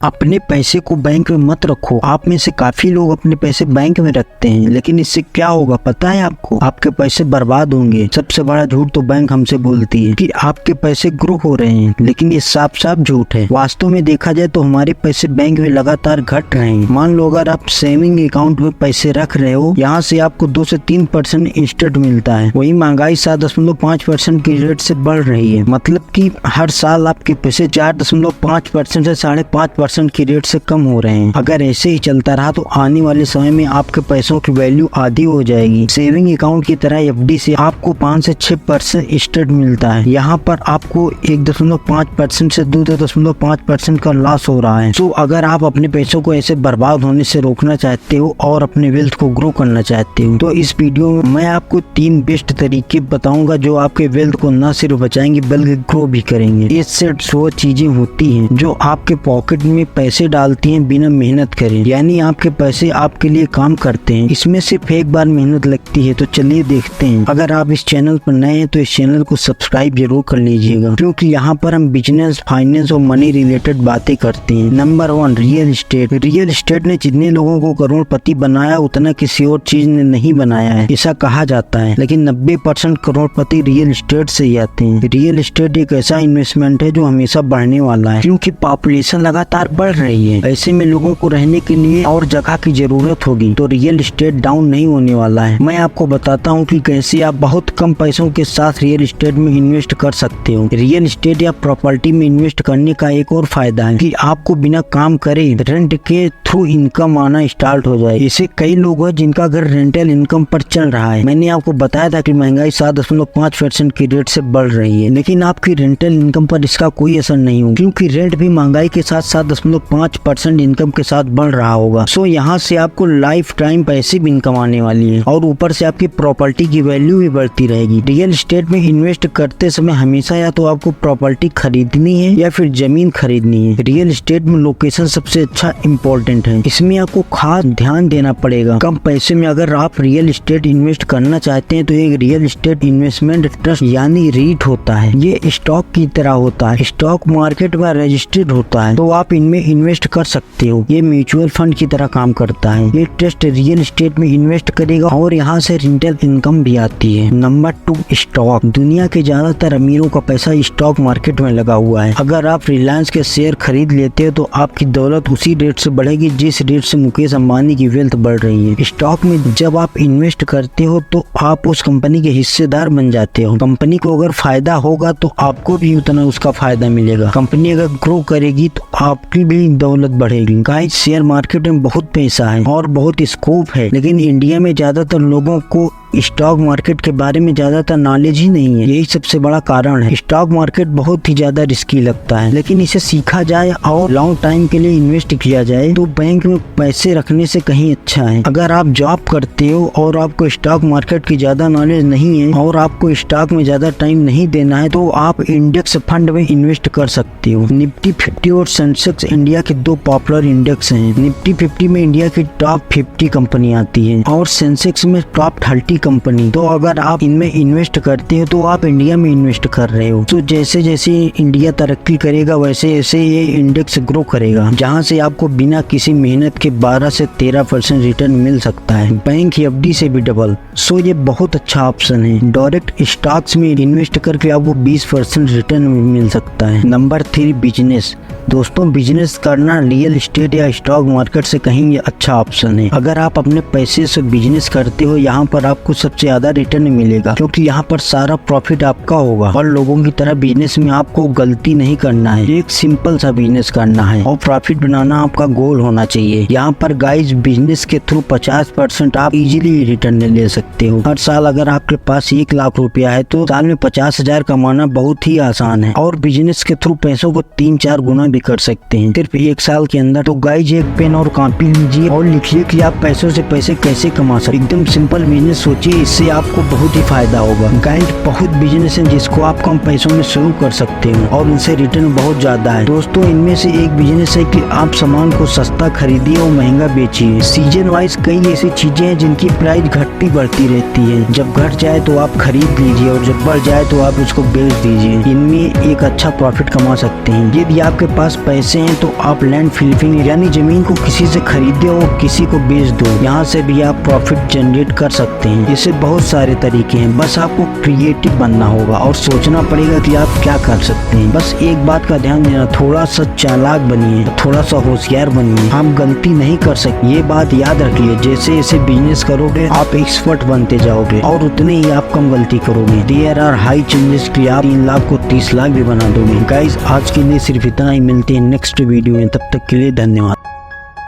अपने पैसे को बैंक में मत रखो। आप में से काफी लोग अपने पैसे बैंक में रखते हैं, लेकिन इससे क्या होगा पता है आपको? आपके पैसे बर्बाद होंगे। सबसे बड़ा झूठ तो बैंक हमसे बोलती है कि आपके पैसे ग्रो हो रहे हैं, लेकिन ये साफ साफ झूठ है। वास्तव में देखा जाए तो हमारे पैसे बैंक में लगातार घट रहे हैं। मान लो अगर आप सेविंग अकाउंट में पैसे रख रहे हो, यहाँ से आपको 2 से 3% इंस्टेंट मिलता है। वही महंगाई 7.5% की रेट से बढ़ रही है। मतलब कि हर साल आपके पैसे 4.5% से 5.5% की रेट से कम हो रहे हैं। अगर ऐसे ही चलता रहा तो आने वाले समय में आपके पैसों की वैल्यू आधी हो जाएगी। सेविंग अकाउंट की तरह एफडी से आपको 5 से 6% इंस्टेंट मिलता है। यहाँ पर आपको 1.5% से 2.5% का लॉस हो रहा है। तो अगर आप अपने पैसों को ऐसे बर्बाद होने से रोकना चाहते हो और अपने वेल्थ को ग्रो करना चाहते हो, तो इस वीडियो में मैं आपको 3 बेस्ट तरीके बताऊंगा जो आपके वेल्थ को न सिर्फ बचाएंगे बल्कि ग्रो भी करेंगे। ये सेट वो चीजें होती हैं जो आपके पॉकेट में पैसे डालती हैं बिना मेहनत करे, यानी आपके पैसे आपके लिए काम करते हैं। इसमें सिर्फ एक बार मेहनत लगती है। तो चलिए देखते हैं। अगर आप इस चैनल पर नए हैं तो इस चैनल को सब्सक्राइब जरूर कर लीजिएगा, क्योंकि यहाँ पर हम बिजनेस, फाइनेंस और मनी रिलेटेड बातें करते हैं। Number 1, real estate. Real estate ने जितने लोगों को करोड़पति बनाया उतना किसी और चीज ने नहीं बनाया है, ऐसा कहा जाता है। लेकिन 90% करोड़पति रियल एस्टेट से ही आते हैं। रियल एस्टेट एक ऐसा इन्वेस्टमेंट है जो हमेशा बढ़ने वाला है, क्योंकि पॉपुलेशन लगातार बढ़ रही है। ऐसे में लोगों को रहने के लिए और जगह की जरूरत होगी, तो रियल एस्टेट डाउन नहीं होने वाला है। मैं आपको बताता हूँ कि कैसे आप बहुत कम पैसों के साथ रियल एस्टेट में इन्वेस्ट कर सकते हो। रियल एस्टेट या प्रॉपर्टी में इन्वेस्ट करने का एक और फायदा है कि आपको बिना काम करे रेंट के थ्रू इनकम आना स्टार्ट हो जाए। ऐसे कई लोग हैं जिनका घर रेंटल इनकम पर चल रहा है। मैंने आपको बताया था कि महंगाई 7.5% की रेट से बढ़ रही है, लेकिन आपकी रेंटल इनकम पर इसका कोई असर नहीं होगा, क्योंकि रेंट भी महंगाई के साथ 7.5% इनकम के साथ बढ़ रहा होगा। सो यहाँ से आपको लाइफ टाइम पैसिव इनकम आने वाली है और ऊपर से आपकी प्रॉपर्टी की वैल्यू भी बढ़ती रहेगी। रियल एस्टेट में इन्वेस्ट करते समय हमेशा या तो आपको प्रॉपर्टी खरीदनी है या फिर जमीन खरीदनी है। रियल एस्टेट में लोकेशन सबसे अच्छा इम्पोर्टेंट है। इसमें आपको खास ध्यान देना पड़ेगा। कम पैसे में अगर आप रियल एस्टेट इन्वेस्ट करना चाहते हैं तो एक रियल एस्टेट इन्वेस्टमेंट ट्रस्ट यानी रीट होता है। ये स्टॉक की तरह होता है, स्टॉक मार्केट में रजिस्टर्ड होता है, तो आप इनमें इन्वेस्ट कर सकते हो। ये म्यूचुअल फंड की तरह काम करता है। ये ट्रस्ट रियल एस्टेट में इन्वेस्ट करेगा और यहाँ से रेंटल इनकम भी आती है। Number 2, stock. दुनिया के ज्यादातर अमीरों का पैसा स्टॉक मार्केट में लगा हुआ है। अगर आप रिलायंस के शेयर खरीद लेते हो तो आपकी दौलत उसी रेट से बढ़ेगी जिस रेट से मुकेश अंबानी की वेल्थ बढ़ रही है। स्टॉक में जब आप इन्वेस्ट करते हो तो आप उस कंपनी के हिस्सेदार बन जाते हो। कंपनी को अगर फायदा होगा तो आपको भी उतना उसका फायदा मिलेगा। कंपनी अगर ग्रो करेगी तो आपकी भी दौलत बढ़ेगी। गाइस, शेयर मार्केट में बहुत पैसा है और बहुत स्कोप है, लेकिन इंडिया में ज्यादातर लोगों को स्टॉक मार्केट के बारे में ज्यादातर नॉलेज ही नहीं है। यही सबसे बड़ा कारण है। स्टॉक मार्केट बहुत ही ज्यादा रिस्की लगता है, लेकिन इसे सीखा जाए और लॉन्ग टाइम के लिए इन्वेस्ट किया जाए तो बैंक में पैसे रखने से कहीं अच्छा है। अगर आप जॉब करते हो और आपको स्टॉक मार्केट की ज्यादा नॉलेज नहीं है और आपको स्टॉक में ज्यादा टाइम नहीं देना है तो आप इंडेक्स फंड में इन्वेस्ट कर सकते हो। निफ्टी 50 और सेंसेक्स इंडिया के 2 पॉपुलर इंडेक्स हैं। निफ्टी 50 में इंडिया की टॉप 50 कंपनी आती है और सेंसेक्स में टॉप 30 कंपनी। तो अगर आप इनमें इन्वेस्ट करते हो तो आप इंडिया में इन्वेस्ट कर रहे हो। तो जैसे जैसे इंडिया तरक्की करेगा वैसे वैसे ये इंडेक्स ग्रो करेगा, जहां से आपको बिना किसी मेहनत के 12 से 13% रिटर्न मिल सकता है, बैंक एफडी से भी डबल। सो ये बहुत अच्छा ऑप्शन है। डायरेक्ट स्टॉक्स में इन्वेस्ट करके आपको 20% रिटर्न मिल सकता है। Number 3, business. दोस्तों, बिजनेस करना रियल एस्टेट या स्टॉक मार्केट से कहीं ये अच्छा ऑप्शन है। अगर आप अपने पैसे से बिजनेस करते हो, यहाँ पर आपको सबसे ज्यादा रिटर्न मिलेगा, क्योंकि यहाँ पर सारा प्रॉफिट आपका होगा और लोगों की तरह बिजनेस में आपको गलती नहीं करना है। एक सिंपल सा बिजनेस करना है और प्रॉफिट बनाना आपका गोल होना चाहिए। यहाँ पर गाइस, बिजनेस के थ्रू 50% आप इजीली रिटर्न ले सकते हो। हर साल अगर आपके पास 1 लाख रुपया है तो साल में 50,000 कमाना बहुत ही आसान है और बिजनेस के थ्रू पैसों को 3-4 गुना भी कर सकते हैं सिर्फ 1 साल के अंदर। तो गाइस, एक पेन और कॉपी लीजिए और लिखिए कि आप पैसों से पैसे कैसे कमा सकते। एकदम सिंपल बिजनेस सोचिए, इससे आपको बहुत ही फायदा होगा। गाइस, बहुत बिजनेस है जिसको आप कम पैसों में शुरू कर सकते हो और उनसे रिटर्न बहुत ज्यादा है। दोस्तों, इनमें से एक बिजनेस है कि आप सामान को सस्ता खरीदिए और महंगा बेचिए। सीजन वाइज कई ऐसी चीजें हैं जिनकी प्राइस घटती बढ़ती रहती है। जब घट जाए तो आप खरीद लीजिए और जब बढ़ जाए तो आप उसको बेच दीजिए। इनमें एक अच्छा प्रॉफिट कमा सकते हैं। यदि आपके पास पैसे हैं हैं तो आप लैंड फ्लिपिंग यानी जमीन को किसी से खरीदे और किसी को बेच दो, यहाँ से भी आप प्रॉफिट जनरेट कर सकते हैं। इससे बहुत सारे तरीके हैं, बस आपको क्रिएटिव बनना होगा और सोचना पड़ेगा कि आप क्या कर सकते हैं। बस एक बात का ध्यान देना, थोड़ा सा चालाक बनिए, थोड़ा सा होशियार बनिए, आप गलती नहीं कर सकते, ये बात याद रखिए। जैसे ऐसे बिजनेस करोगे आप एक्सपर्ट बनते जाओगे और उतने ही आप कम गलती करोगे। देयर आर हाई चांसेस कि आप 3 लाख को 30 लाख भी बना दोगे। गाइस आज के लिए सिर्फ इतना ही, मिलते हैं नेक्स्ट वीडियो में, तब तक के लिए धन्यवाद।